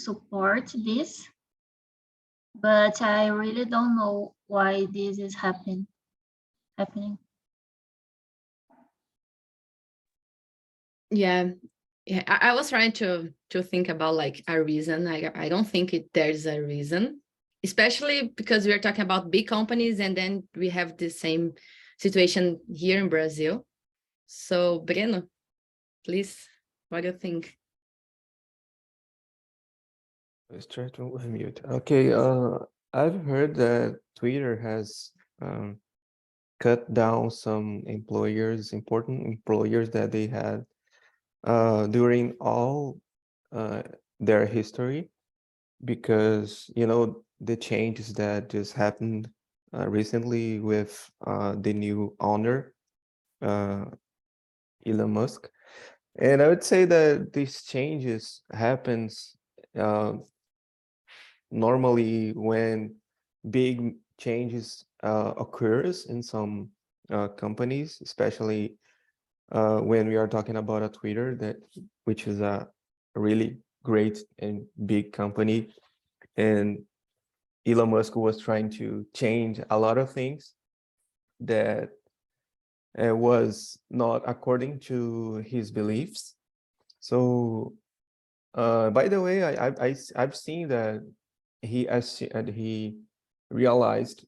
support this, but I really don't know why this is happening. Yeah, I was trying to think about like a reason. I don't think there's a reason, especially because we are talking about big companies, and then we have the same situation here in Brazil. So, Breno, please, what do you think? Let's try to unmute. Okay, I've heard that Twitter has cut down some employers, important employers that they had during all their history, because the changes that just happened recently with the new owner, Elon Musk. And I would say that these changes happens uh, normally when big changes occurs in some companies, especially when we are talking about a Twitter which is a really great and big company, and Elon Musk was trying to change a lot of things that was not according to his beliefs. So, by the way, I've seen that he realized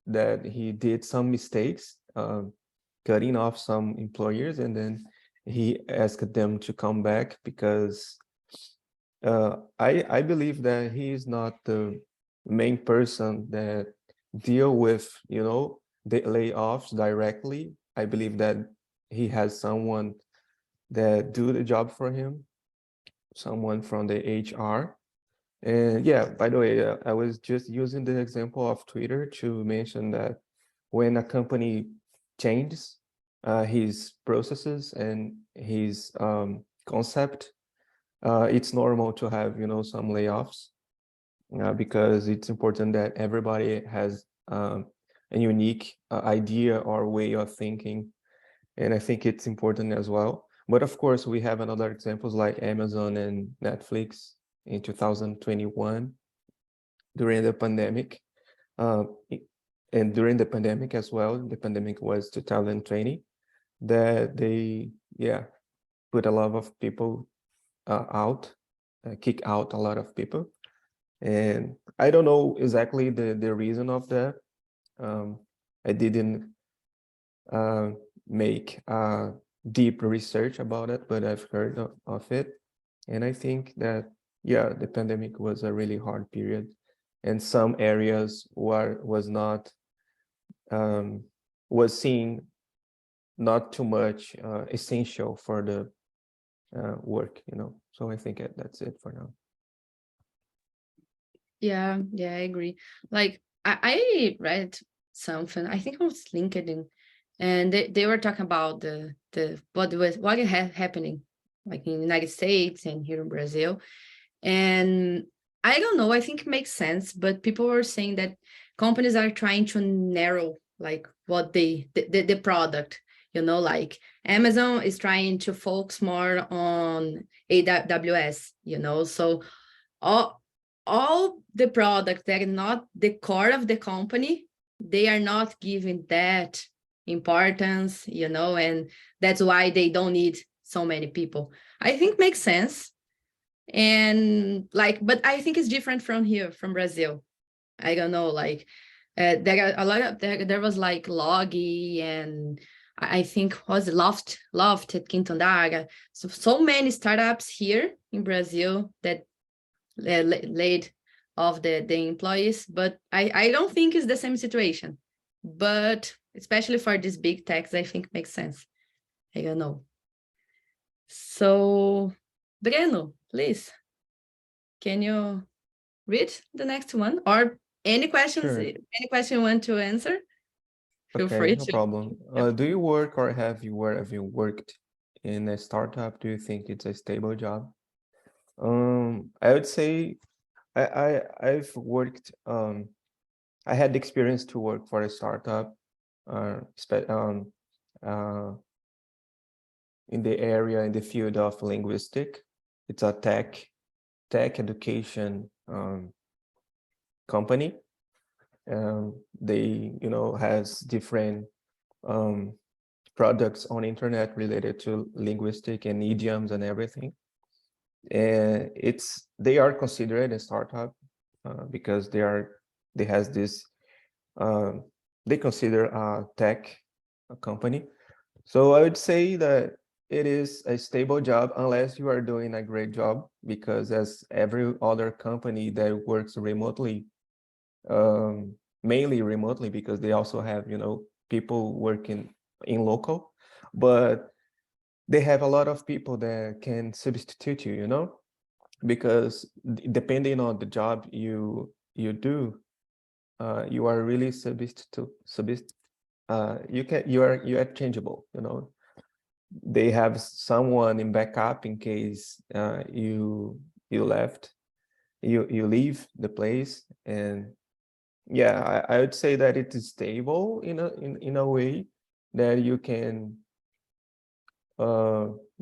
that he did some mistakes, cutting off some employers, and then he asked them to come back because I believe that he is not the main person that deal with the layoffs directly. I believe that he has someone that do the job for him, someone from the HR. And yeah, by the way, I was just using the example of Twitter to mention that when a company changes his processes and his concept, it's normal to have some layoffs, because it's important that everybody has a unique idea or way of thinking, and I think it's important as well. But of course, we have another examples like Amazon and Netflix in 2021 during the pandemic, uh, and during the pandemic as well. The pandemic was 2020, that they put a lot of people out, kick out a lot of people. And I don't know exactly the reason of that. I didn't make deep research about it, but I've heard of it. And I think that, yeah, the pandemic was a really hard period. And some areas was seen not too much essential for the work. So I think that's it for now. Yeah, I agree. Like I read something, I think it was LinkedIn, and they were talking about the what is happening like in the United States and here in Brazil. And I don't know, I think it makes sense, but people were saying that companies are trying to narrow like what the product, like Amazon is trying to focus more on AWS, so all the products that are not the core of the company, they are not giving that importance, and that's why they don't need so many people. I think makes sense. And but I think it's different from here, from Brazil. I don't know, there are a lot of there was like Log, and I think was Loft at Quintondaga. So many startups here in Brazil that laid off the employees, but I don't think it's the same situation. But especially for these big techs, I think makes sense. I don't know. So, Breno, please, can you read the next one? Or any questions, Sure. any question you want to answer? Feel Okay, free no to. problem. Yep. Do you work, or have you worked in a startup? Do you think it's a stable job? I would say I've worked. I had the experience to work for a startup, uh, uh, in the field of linguistic. It's a tech education company. They, has different products on internet related to linguistic and idioms and everything. And they are considered a startup because they consider a tech company. So I would say that it is a stable job unless you are doing a great job, because as every other company that works remotely, mainly remotely, because they also have, people working in local, but they have a lot of people that can substitute you, because depending on the job you do, you are really you are changeable, They have someone in backup in case you leave the place. And yeah, I would say that it is stable in a way that you can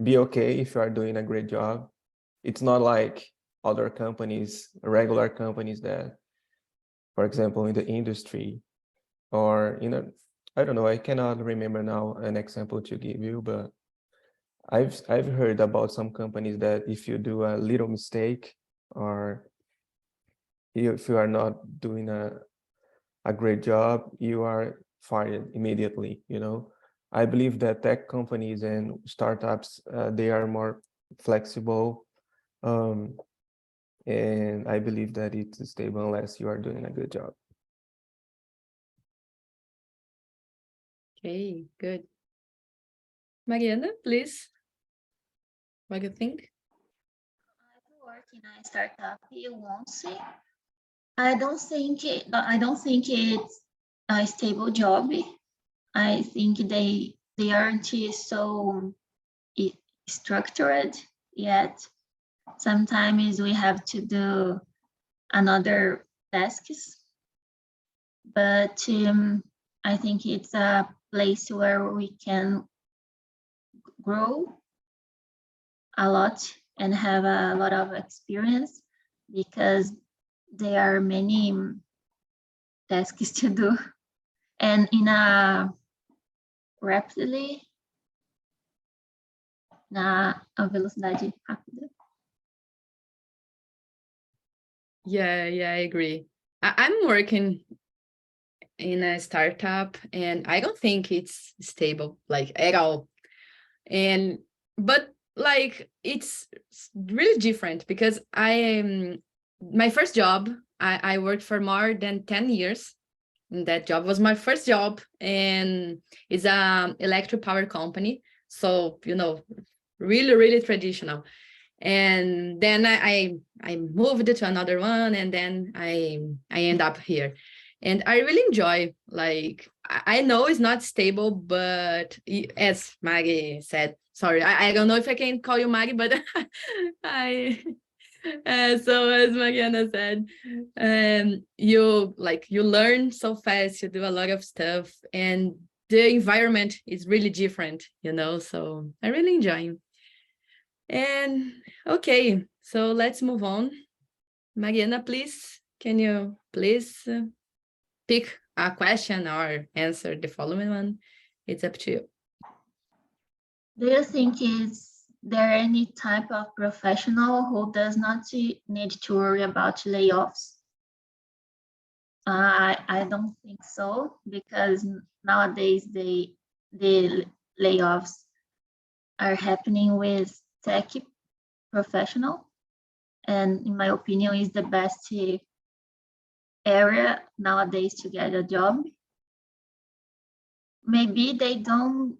be okay if you are doing a great job. It's not like other companies, regular companies that, for example, in the industry or, I don't know, I cannot remember now an example to give you, but I've heard about some companies that if you do a little mistake, or if you are not doing a great job, you are fired immediately, I believe that tech companies and startups, they are more flexible, and I believe that it's stable unless you are doing a good job. Okay, good. Mariana, please. What do you think? I work in a startup. You won't see. I don't think it's a stable job. I think they aren't so structured yet. Sometimes we have to do another tasks, but I think it's a place where we can grow a lot and have a lot of experience, because there are many tasks to do, and in a rapidly, na velocidade rápida. Yeah, I agree. I'm working in a startup and I don't think it's stable, like, at all. But like, it's really different because my first job, I worked for more than 10 years. And that job was my first job, and it's a electric power company. So, really, really traditional. And then I moved to another one, and then I end up here. And I really enjoy, like, I know it's not stable, but as Maggie said, sorry, I don't know if I can call you Maggie, but so as Mariana said, you learn so fast, you do a lot of stuff, and the environment is really different, so I really enjoy. And okay, so let's move on. Mariana, please, can you please pick a question or answer the following one? It's up to you. Do you think is there any type of professional who does not need to worry about layoffs? I don't think so, because nowadays the layoffs are happening with tech professional, and in my opinion is the best area nowadays to get a job. Maybe they don't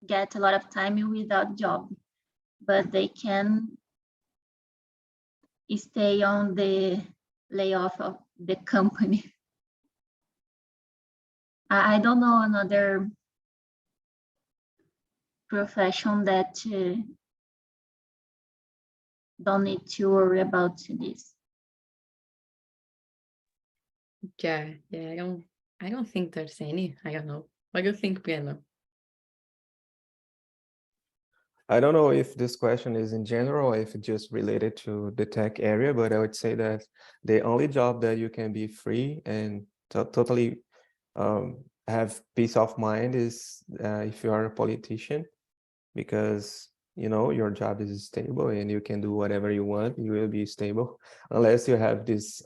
get a lot of time without job, but they can stay on the layoff of the company. I don't know another profession that don't need to worry about this. Yeah, I don't think there's any. I don't know. What do you think, Piano? I don't know if this question is in general or if it's just related to the tech area, but I would say that the only job that you can be free and totally have peace of mind is if you are a politician, because you know your job is stable and you can do whatever you want. You will be stable unless you have this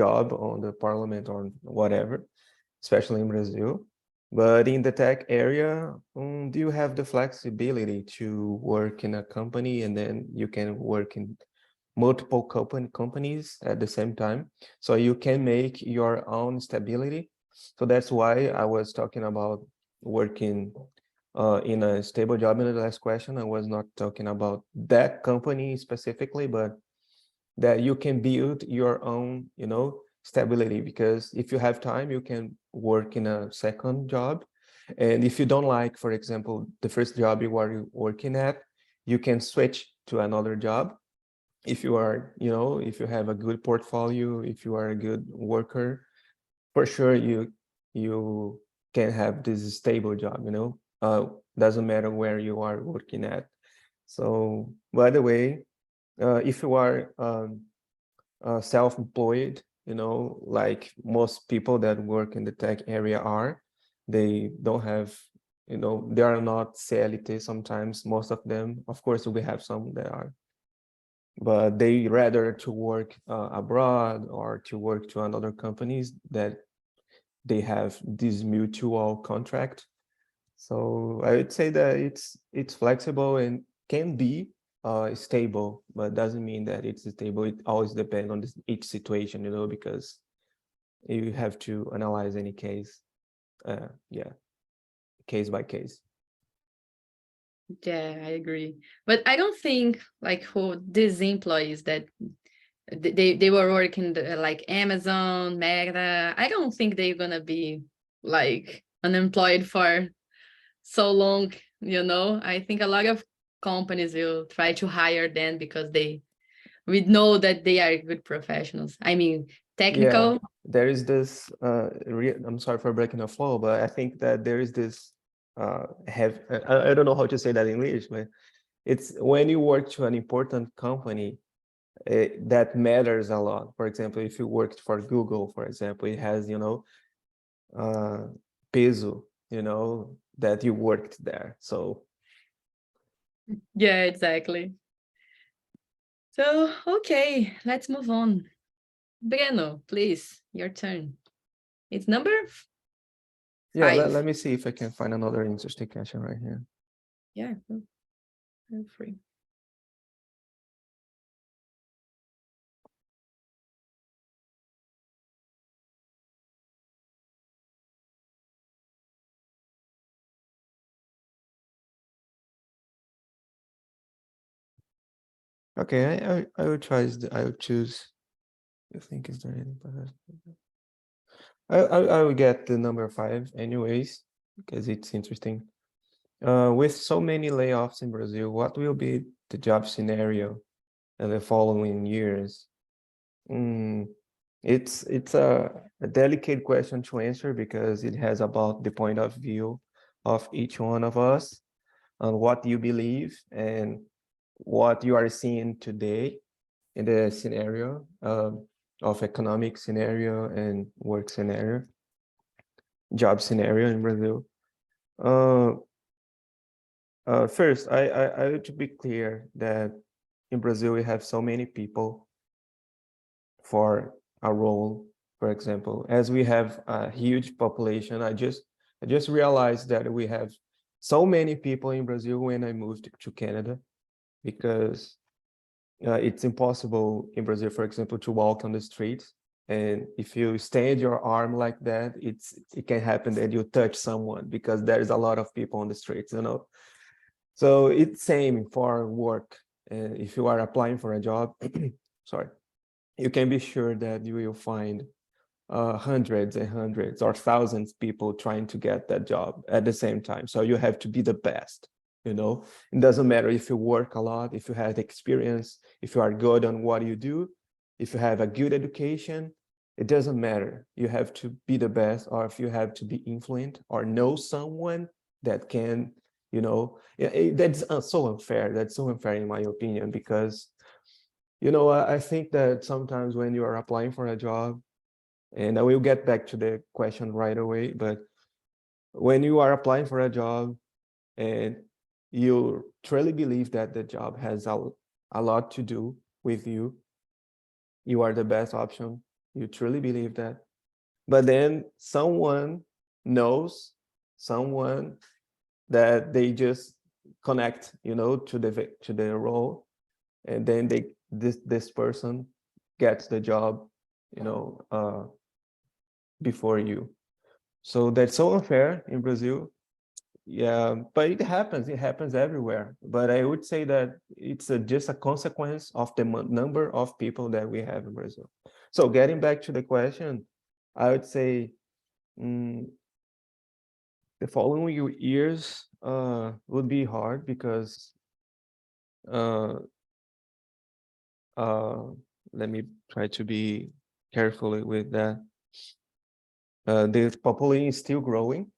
job on the parliament or whatever, especially in Brazil. But in the tech area, do you have the flexibility to work in a company and then you can work in multiple companies at the same time? So you can make your own stability. So that's why I was talking about working in a stable job in the last question. I was not talking about that company specifically, but that you can build your own, you know, stability, because if you have time, you can work in a second job. And if you don't like, for example, the first job you are working at, you can switch to another job. If you are, you know, if you have a good portfolio, if you are a good worker, for sure you can have this stable job, you know, doesn't matter where you are working at. So by the way, if you are self-employed, you know, like most people that work in the tech area are, they don't have, you know, they are not CLT sometimes, most of them. Of course, we have some that are, but they rather to work abroad or to work to another companies that they have this mutual contract. So I would say that it's flexible and can be stable, but doesn't mean that it's stable. It always depends on each situation, you know, because you have to analyze any case, yeah, case by case. Yeah, I agree. But I don't think like who these employees that they were working like Amazon, Meta, I don't think they're gonna be like unemployed for so long, you know. I think a lot of companies will try to hire them because we know that they are good professionals. I mean, technical. Yeah, there is this, I'm sorry for breaking the flow, but I think that there is this, I don't know how to say that in English, but it's when you work to an important company, that matters a lot. For example, if you worked for Google, for example, it has, you know, peso, you know, that you worked there. So Yeah, exactly. So, okay, let's move on. Breno, please, your turn. It's number yeah, 5. let me see if I can find another interesting question right here. Yeah, feel free. Okay, I will try. I will choose. I think is there any? I will get the number 5 anyways because it's interesting. With so many layoffs in Brazil, what will be the job scenario in the following years? It's a delicate question to answer because it has about the point of view of each one of us on what you believe and what you are seeing today in the scenario of economic scenario and work scenario, job scenario in Brazil. Uh, First, I want to be clear that in Brazil we have so many people for a role. For example, as we have a huge population, I just realized that we have so many people in Brazil when I moved to Canada, because it's impossible in Brazil, for example, to walk on the streets. And if you extend your arm like that, it can happen that you touch someone because there is a lot of people on the streets, you know. So it's same for work. If you are applying for a job, sorry, you can be sure that you will find hundreds and hundreds or thousands people trying to get that job at the same time. So you have to be the best, you know. It doesn't matter if you work a lot, if you have experience, if you are good on what you do, if you have a good education, it doesn't matter. You have to be the best, or if you have to be influent or know someone that can That's so unfair. That's so unfair in my opinion, because I think that sometimes when you are applying for a job, and I will get back to the question right away, but when you are applying for a job and you truly believe that the job has a lot to do with you, you are the best option, you truly believe that, but then someone knows someone that they just connect to the role, and then this person gets the job before you. So that's so unfair in Brazil. Yeah, but it happens everywhere. But I would say that it's just a consequence of the number of people that we have in Brazil. So getting back to the question, I would say the following years would be hard, because let me try to be carefully with that. The population is still growing,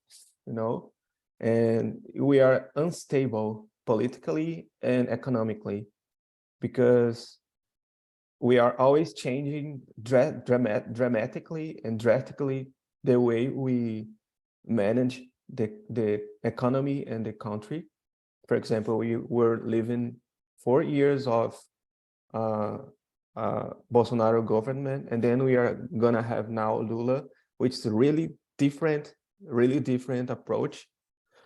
and we are unstable politically and economically, because we are always changing dramatically and drastically the way we manage the economy and the country. For example, we were living 4 years of Bolsonaro government, and then we are gonna have now Lula, which is a really different approach.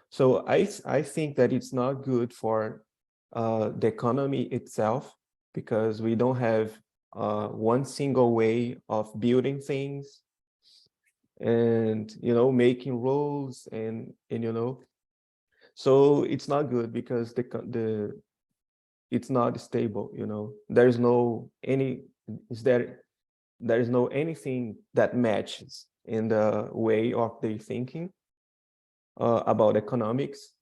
So I think that it's not good for the economy itself, because we don't have one single way of building things and making rules and so it's not good, because it's not stable. There is no anything that matches in the way of their thinking about economics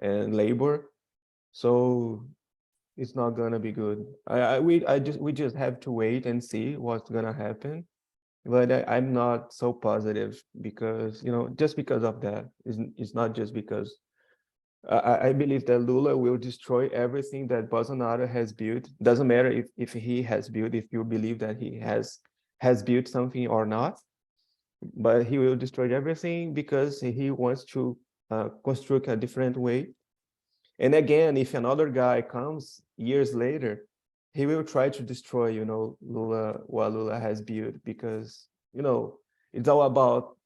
and labor. So it's not gonna be good. We just have to wait and see what's gonna happen. But I'm not so positive, because just because of that. It's not just because I believe that Lula will destroy everything that Bolsonaro has built. Doesn't matter if he has built, if you believe that he has built something or not, but he will destroy everything because he wants to construct a different way. And again, if another guy comes years later, he will try to destroy, Lula, what Lula has built, because, it's all about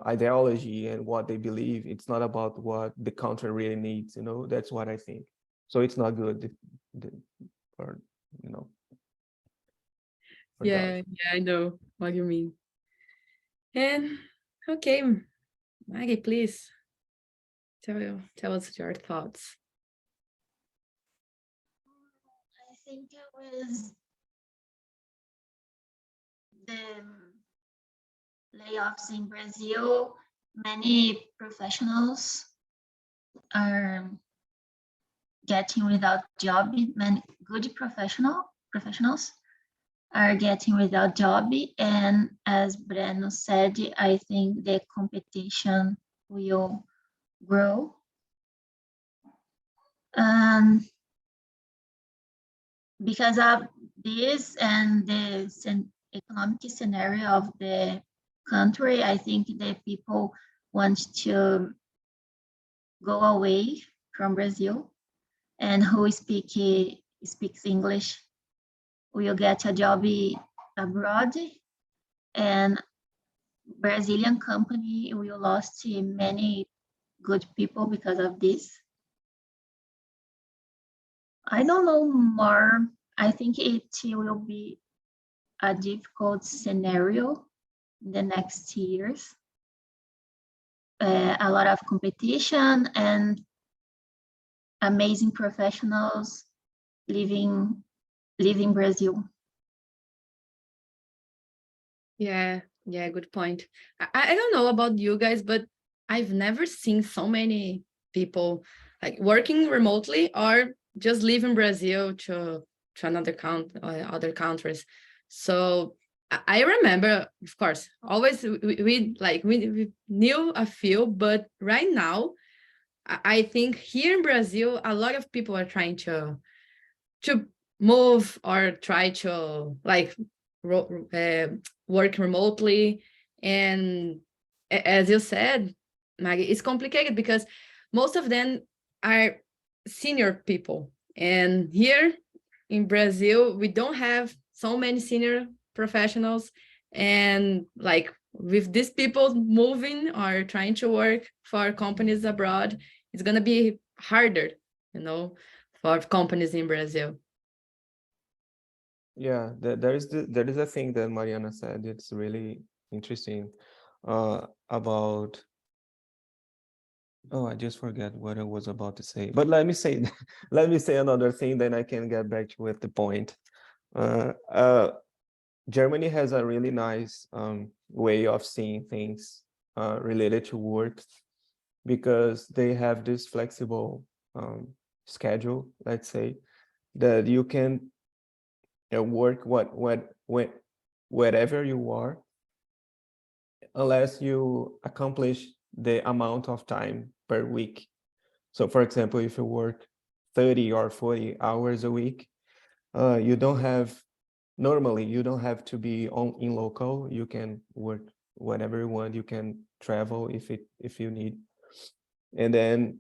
ideology and what they believe. It's not about what the country really needs, that's what I think. So it's not good for, for Yeah, that. I know what you mean. And okay, Maggie, please tell us your thoughts. I think it was the layoffs in Brazil. Many professionals are getting without job. Many good professionals are getting without job, and as Breno said, I think the competition will grow. Because of this and the economic scenario of the country, I think the people want to go away from Brazil, and who speaks English will get a job abroad, and Brazilian company will lost many good people because of this. I don't know more. I think it will be a difficult scenario in the next years. A lot of competition and amazing professionals leaving Brazil. Yeah, good point. I don't know about you guys, but I've never seen so many people like working remotely or just leaving Brazil to another other countries. So I remember, of course, always we knew a few, but right now I think here in Brazil, a lot of people are trying to move or try to like work remotely. And as you said, Maggie, it's complicated because most of them are senior people. And here in Brazil, we don't have so many senior professionals. And like with these people moving or trying to work for companies abroad, it's going to be harder, for companies in Brazil. Yeah, there is a thing that Mariana said. It's really interesting about. Oh, I just forgot what I was about to say. But let me say, let me say another thing, then I can get back with the point. Germany has a really nice way of seeing things related to work, because they have this flexible schedule, let's say, that you can work wherever you are, unless you accomplish the amount of time per week. So for example, if you work 30 or 40 hours a week, you don't have, normally you don't have to be in local. You can work whenever you want. You can travel if you need. And then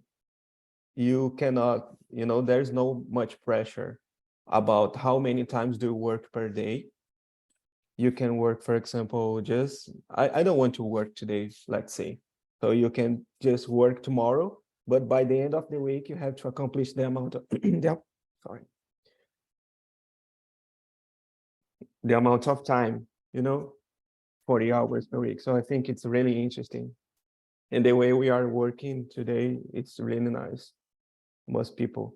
you cannot, there's no much pressure about how many times do you work per day. You can work, for example, just, I don't want to work today, let's say. So you can just work tomorrow, but by the end of the week, you have to accomplish the amount of, the amount of time, 40 hours per week. So I think it's really interesting. And the way we are working today, it's really nice. Most people.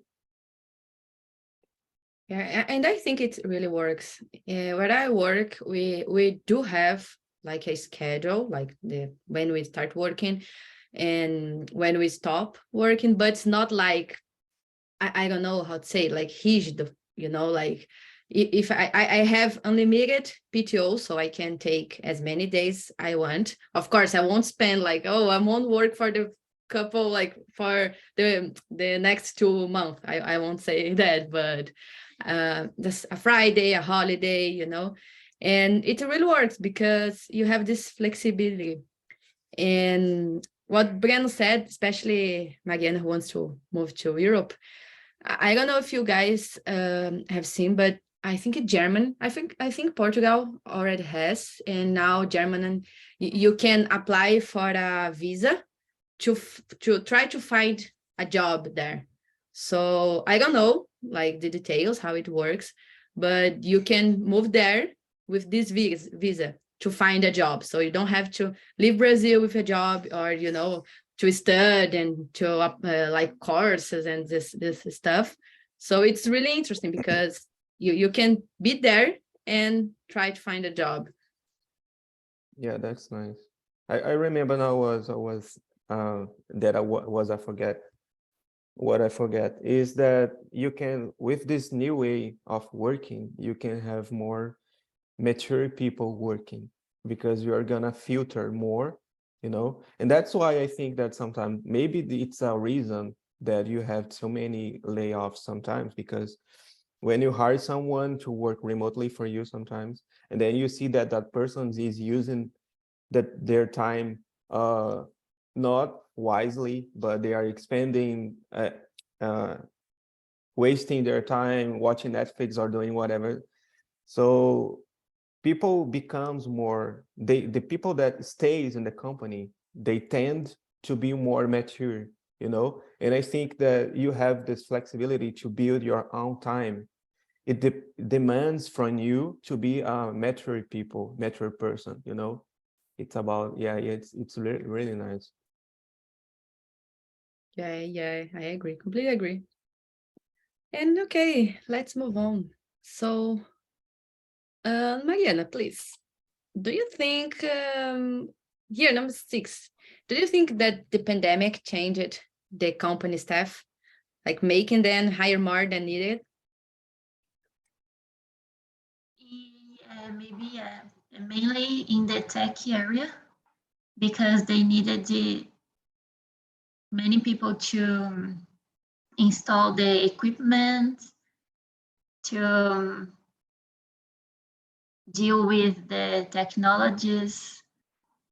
Yeah, and I think it really works. Where I work, we do have like a schedule, like when we start working and when we stop working, but it's not like, I don't know how to say, like rigid, like if I have unlimited PTO, so I can take as many days I want. Of course, I won't spend like, oh, I won't work for the couple, like for the next 2 months. I won't say that, but just a Friday, a holiday, and it really works because you have this flexibility. And what Breno said, especially Mariana, who wants to move to Europe, I don't know if you guys have seen, but I think I think Portugal already has, and now Germany, you can apply for a visa to try to find a job there. So I don't know like the details how it works, but you can move there with this visa to find a job. So you don't have to leave Brazil with a job, or to study and to like courses and this stuff. So it's really interesting because you can be there and try to find a job. Yeah, that's nice. I remember now that I forget. What I forget is that you can, with this new way of working, you can have more mature people working, because you are gonna filter more, and that's why I think that sometimes maybe it's a reason that you have so many layoffs sometimes, because when you hire someone to work remotely for you sometimes, and then you see that that person is using their time not wisely, but they are expending wasting their time watching Netflix or doing whatever. So people becomes more, the people that stays in the company, they tend to be more mature, and I think that you have this flexibility to build your own time. It demands from you to be a mature person, it's about, yeah, it's really, really nice. Yeah, I agree, completely agree. And okay, let's move on. So Mariana, please, do you think here number 6, do you think that the pandemic changed the company staff, like making them hire more than needed? Maybe mainly in the tech area, because they needed many people to install the equipment, to deal with the technologies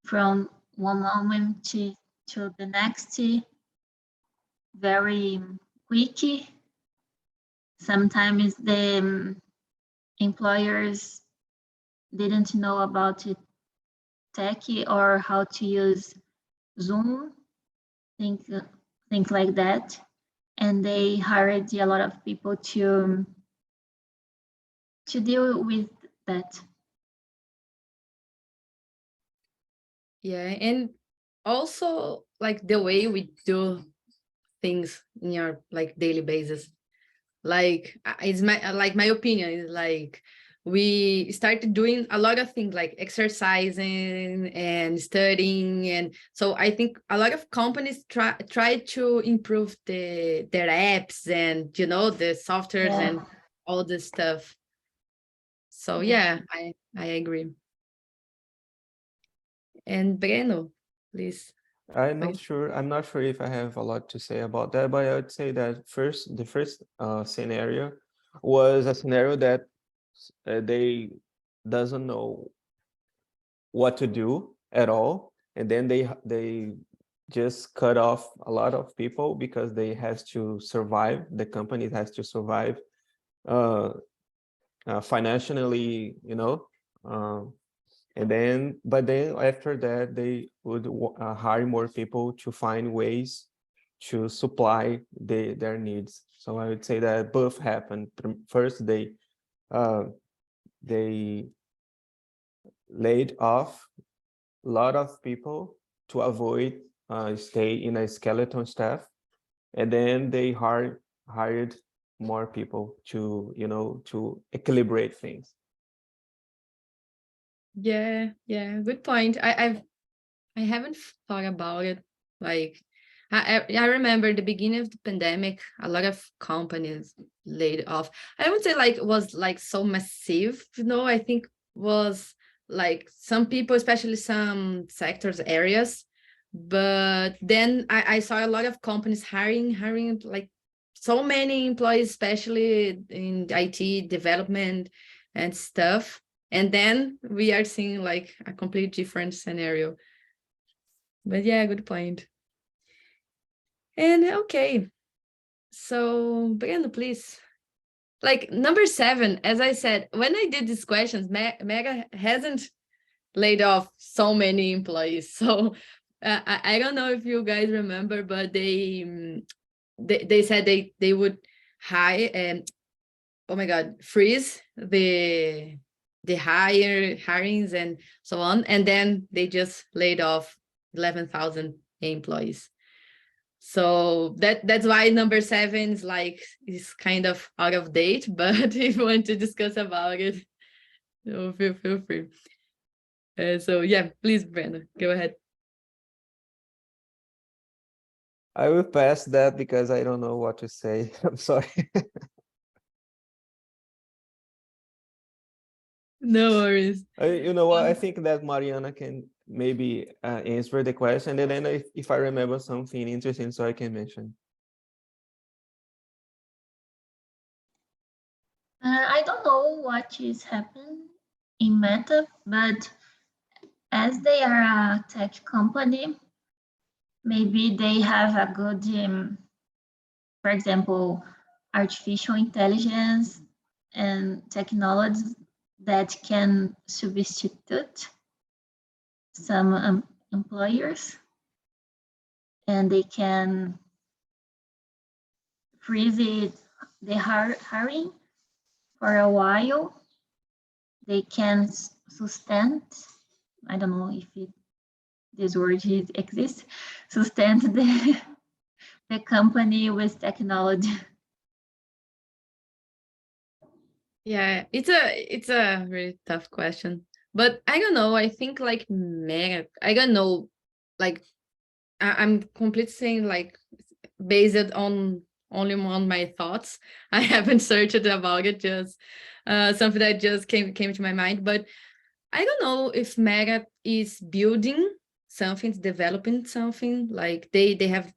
from one moment to the next, very quick. Sometimes the employers didn't know about it, tech or how to use Zoom, things like that. And they hired a lot of people to deal with that. Yeah, and also like the way we do things in our like daily basis. Like it's my opinion is like we started doing a lot of things like exercising and studying, and so I think a lot of companies try to improve their apps and the softwares Yeah. and all this stuff. So Yeah. yeah, I agree. And Breno, please. I'm not Okay. sure. I'm not sure if I have a lot to say about that, but I would say that the first scenario was a scenario that they doesn't know what to do at all, and then they just cut off a lot of people because they has to survive. The company has to survive uh, financially, Um, and then, but then after that, they would hire more people to find ways to supply their needs. So I would say that both happened. First, they laid off a lot of people to avoid stay in a skeleton staff, and then they hired more people to to equilibrate things. Yeah, good point. I haven't thought about it. Like, I remember the beginning of the pandemic, a lot of companies laid off. I would say like it was like so massive, I think was like some people, especially some sectors, areas. But then I saw a lot of companies hiring like so many employees, especially in IT development and stuff. And then we are seeing like a completely different scenario. But yeah, good point. And okay, so Breno, please. Like number 7, as I said, when I did these questions, Mega hasn't laid off so many employees. So I don't know if you guys remember, but they said they would hire and oh my God, freeze the hirings and so on, and then they just laid off 11,000 employees. So that's why number 7 is kind of out of date. But if you want to discuss about it, feel free. So yeah, please, Brenda, go ahead. I will pass that because I don't know what to say. I'm sorry. No worries. You know what? I think that Mariana can maybe answer the question, and then if I remember something interesting, so I can mention. I don't know what is happening in Meta, but as they are a tech company, maybe they have a good, for example, artificial intelligence and technologies that can substitute some employers, and they can freeze the hiring for a while. They can sustain, I don't know if this word exists, sustain the company with technology. Yeah, it's a really tough question, but I don't know. I think like I don't know, like I'm completely saying like based on only on my thoughts. I haven't searched about it, just something that just came to my mind. But I don't know if Mega is building something, developing something. Like they have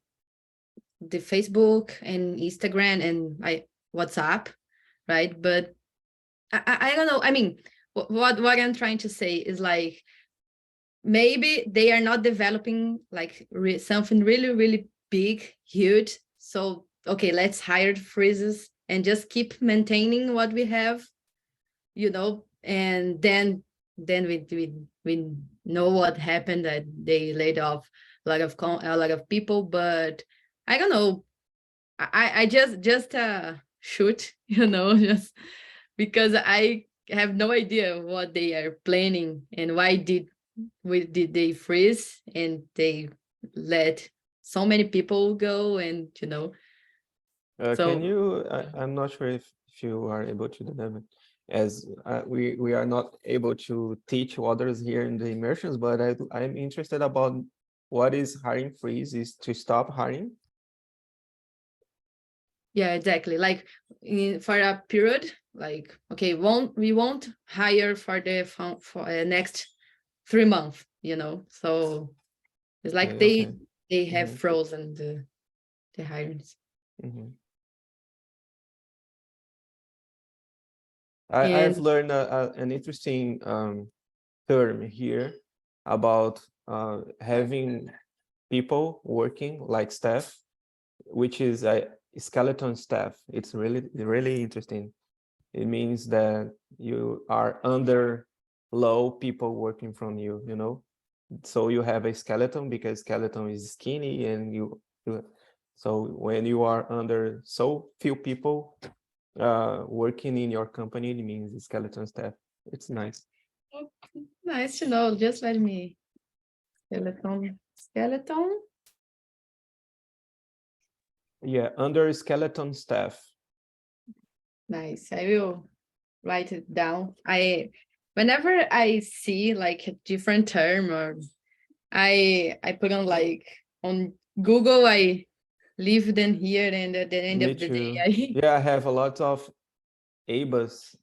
the Facebook and Instagram and WhatsApp, right? But I don't know. I mean, what I'm trying to say is like, maybe they are not developing like something really, really big, huge. So, okay, let's hire freezes and just keep maintaining what we have, and then we know what happened, that they laid off a lot of people. But I don't know. I just shoot, just because I have no idea what they are planning and why did they freeze and they let so many people go, and Can so you, I'm not sure if you are able to do that, but as we are not able to teach others here in the immersions, but I'm interested about what is hiring freeze, is to stop hiring. yeah, exactly. Like for a period, like, okay, we won't hire for the next 3 months, so it's like Okay. they have Mhm. frozen the hirings. Mhm. And I've learned an interesting term here about having people working like staff, which is a skeleton staff. It's really, really interesting. It means that you are under low people working from you, So you have a skeleton because skeleton is skinny, and so when you are under so few people working in your company, it means skeleton staff. It's nice. nice to know. Just let me skeleton. Yeah, under skeleton staff. Nice. I will write it down. Whenever I see like a different term, or I put on like on Google, I leave them here, and at the end Me of the day, too. Yeah, I have a lot of ABAs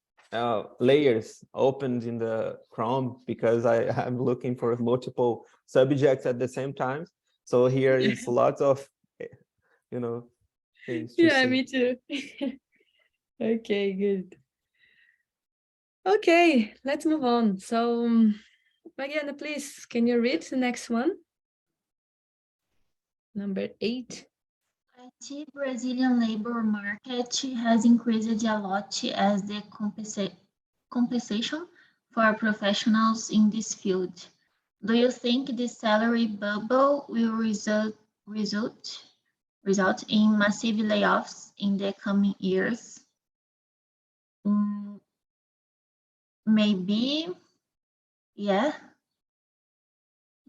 layers opened in the Chrome because I'm looking for multiple subjects at the same time. So here is lots of, things to yeah, see. me too. Okay, good. Okay, let's move on. So, Mariana, please, can you read the next one? Number 8. The Brazilian labor market has increased a lot as the compensation for professionals in this field. Do you think the salary bubble will result in massive layoffs in the coming years? Maybe, yeah,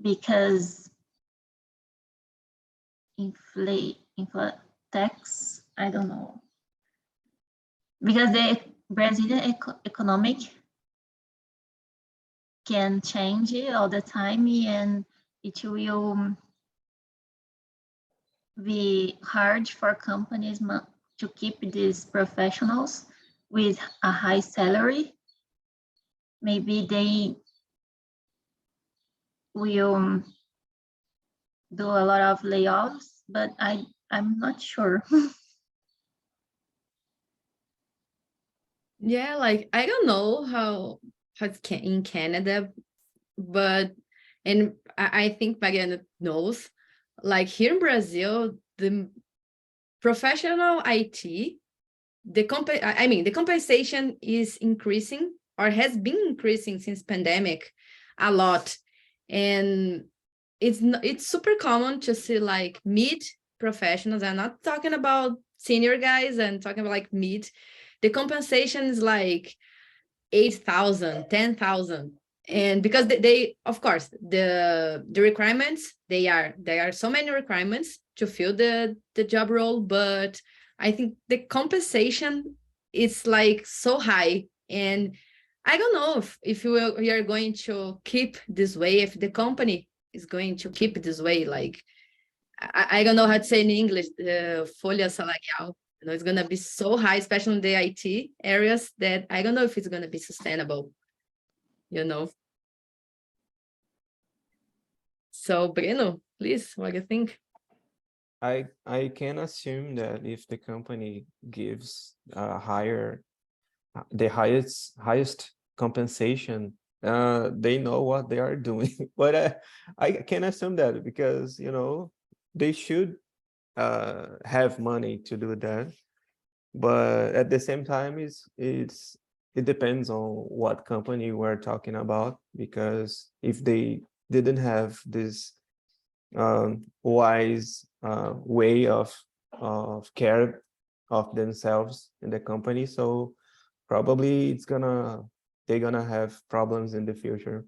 because tax, I don't know. Because the Brazilian economic can change all the time, and it will be hard for companies to keep these professionals with a high salary. Maybe they will do a lot of layoffs, but I'm not sure. Yeah, like I don't know how it's in Canada, but and I think Mariana knows, like here in Brazil, the professional IT, the compensation is increasing, or has been increasing since pandemic a lot. And it's super common to see like mid professionals. I'm not talking about senior guys, I'm talking about like mid. The compensation is like 8,000, 10,000. And because they of course the requirements, there are so many requirements to fill the job role, but I think the compensation is like so high. And I don't know if we are going to keep this way, if the company is going to keep it this way. Like I don't know how to say in English, the folha salarial, it's going to be so high, especially in the IT areas, that I don't know if it's going to be sustainable, So, Breno, please, what do you think? I can assume that if the company gives the highest compensation, they know what they are doing. But I can assume that because they should have money to do that. But at the same time, it depends on what company we're talking about, because if they didn't have this wise way of care of themselves in the company, so probably they're gonna have problems in the future.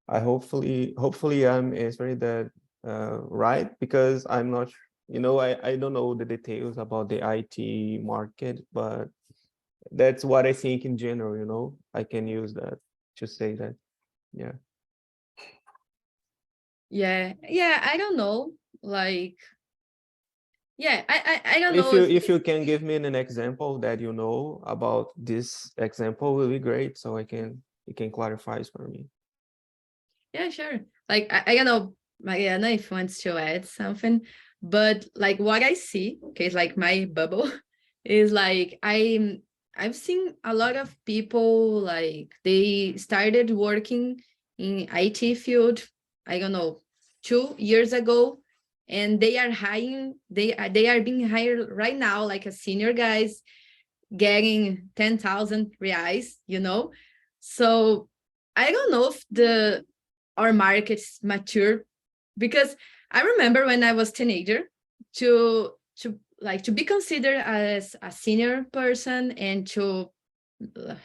Hopefully I'm answering that right, because I'm not I don't know the details about the IT market, but that's what I think in general. I can use that to say that. Yeah. Yeah, I don't know. Like, yeah, I don't If know you if if you can give me an example that you know about this example, will be great, so you can clarify it for me. yeah, sure. Like, I don't know, Mariana, if wants to add something, but like what I see, okay, it's like my bubble is like I've seen a lot of people like they started working in IT field, I don't know, 2 years ago, and they are being hired right now like a senior guys getting 10,000 reais. So I don't know if our market's mature, because I remember when I was teenager to be considered as a senior person and to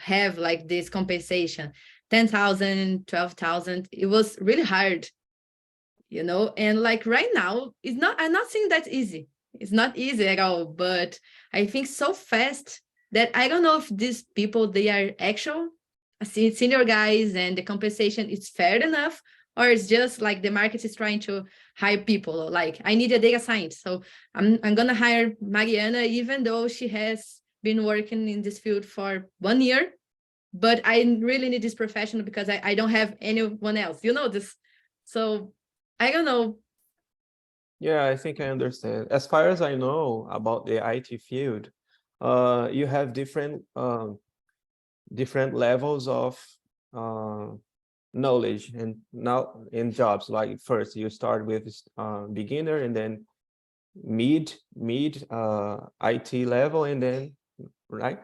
have like this compensation 10,000, 12,000, it was really hard, and like right now I'm not saying that's easy. It's not easy at all, but I think so fast that I don't know if these people, they are actual senior guys and the compensation is fair enough, or it's just like the market is trying to hire people. Like, I need a data science, so I'm gonna hire Mariana even though she has been working in this field for 1 year, but I really need this professional because I don't have anyone else, this. So I don't know. Yeah, I think I understand. As far as I know about the IT field, you have different levels of knowledge and now in jobs. Like first you start with beginner, and then mid IT level, and then right.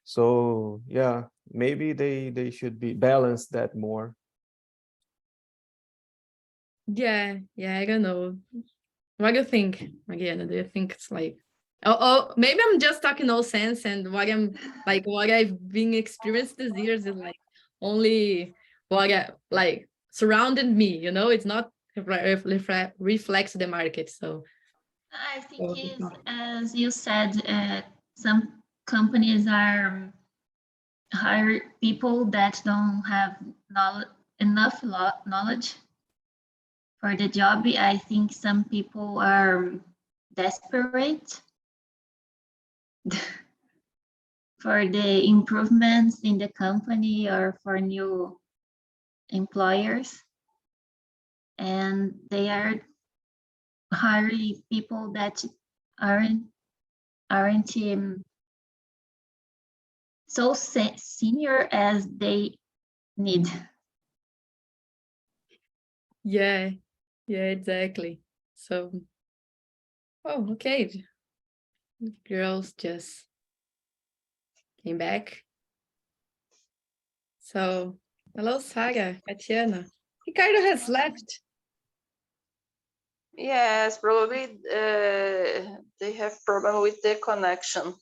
So yeah, maybe they should be balanced that more. Yeah, I don't know. What do you think, Mariana? Do you think it's like, oh, maybe I'm just talking no sense, and what I've been experienced these years is like only what like surrounded me, it's not reflects the market. So I think is, as you said, some companies are hire people that don't have enough knowledge for the job. I think some people are desperate for the improvements in the company or for new employers, and they are hiring people that aren't so senior as they need. yeah, exactly. So, oh, okay, girls just came back. So, hello, Saga, Tatiana. Ricardo has left. Yes, probably they have problem with the connection.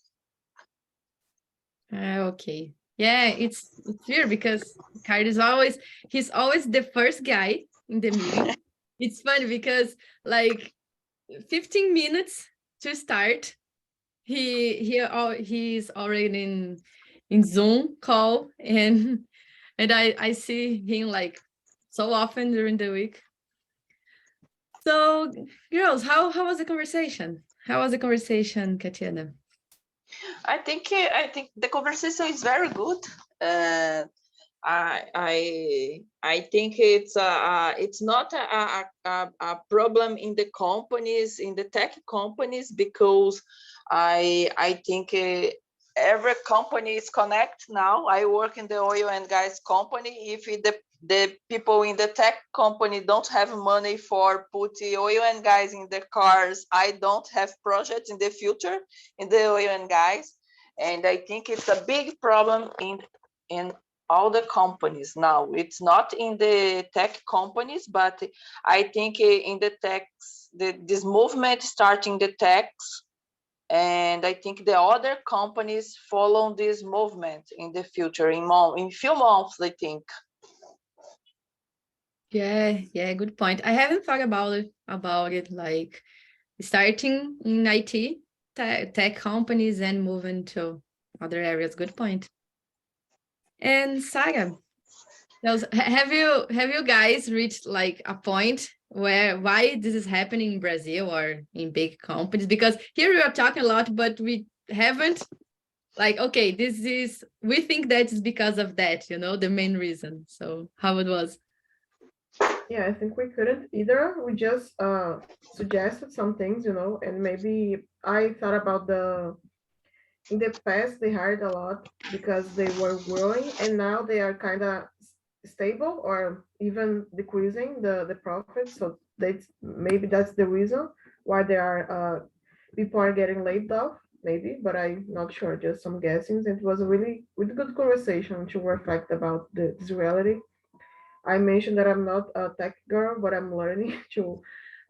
Okay. Yeah, it's weird because Ricardo is he's always the first guy in the meeting. It's funny because like 15 minutes to start, he's already in Zoom call, and I see him like so often during the week. So, girls, how was the conversation? How was the conversation, Katiana? I think the conversation is very good. I think it's not a problem in the companies, in the tech companies, because I think every company is connect now. I work in the oil and gas company. If the people in the tech company don't have money for put the oil and gas in the cars, I don't have projects in the future in the oil and gas. And I think it's a big problem in all the companies now. It's not in the tech companies, but I think in the techs, this movement starting the techs, and I think the other companies follow this movement in the future, in few months, I think. Yeah, good point. I haven't thought about it like starting in IT, tech companies and moving to other areas. Good point. And Saga, have you guys reached like a point where why this is happening in Brazil or in big companies? Because here we are talking a lot, but we haven't like, okay, we think that is because of that, the main reason. So how it was? Yeah, I think we couldn't either. We just suggested some things, and maybe I thought about in the past they hired a lot because they were growing, and now they are kind of stable or even decreasing the profits. So maybe that's the reason why there are people are getting laid off, maybe, but I'm not sure, just some guessings. It was a really, really good conversation to reflect about this reality. I mentioned that I'm not a tech girl, but I'm learning to.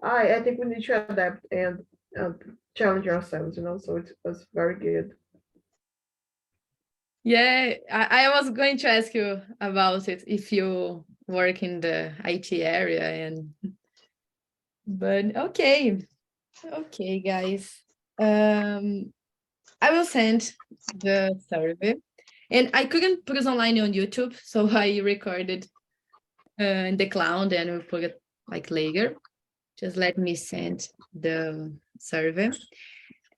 I think we need to adapt and challenge ourselves, So it was very good. Yeah, I was going to ask you about it if you work in the IT area but okay, guys. I will send the survey, and I couldn't put it online on YouTube, so I recorded in the cloud and we put it like later. Just let me send the survey.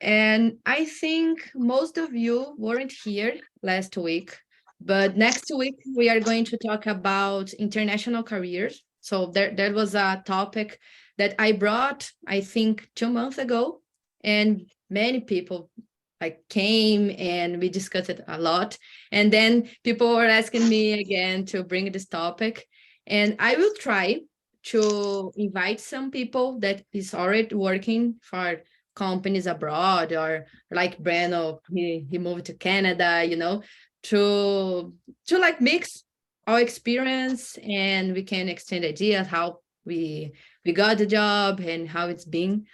And I think most of you weren't here last week, but next week we are going to talk about international careers. So that was a topic that I brought, I think, 2 months ago, and many people like came and we discussed it a lot. And then people were asking me again to bring this topic, and I will try to invite some people that is already working for companies abroad, or like Breno, he moved to Canada, to like mix our experience, and we can exchange ideas how we got the job and how it's been.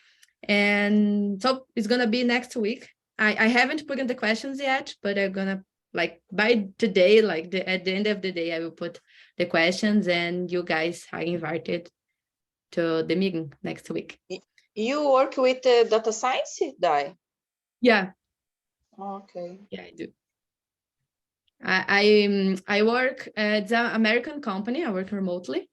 And so it's gonna be next week. I haven't put in the questions yet, but I'm gonna, like, by today, like at the end of the day, I will put the questions, and you guys are invited to the meeting next week. You work with data science, Dai? Yeah. Okay. Yeah, I do. I work at an American company. I work remotely,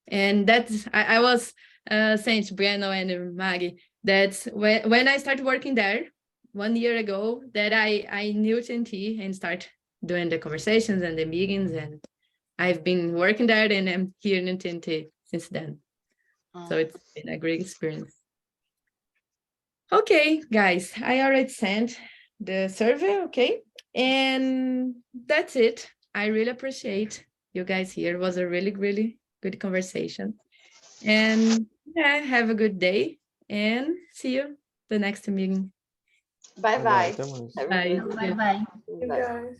and that's I was saying to Breno and Maggie that when I started working there 1 year ago, that I knew TNT and start doing the conversations and the meetings, and I've been working there, and I'm here in TNT since then. So it's been a great experience. Okay, guys, I already sent the survey, okay? And that's it. I really appreciate you guys here. It was a really, really good conversation. And yeah, have a good day, and see you the next meeting. Bye-bye. Até mais. Bye. Bye bye. You guys.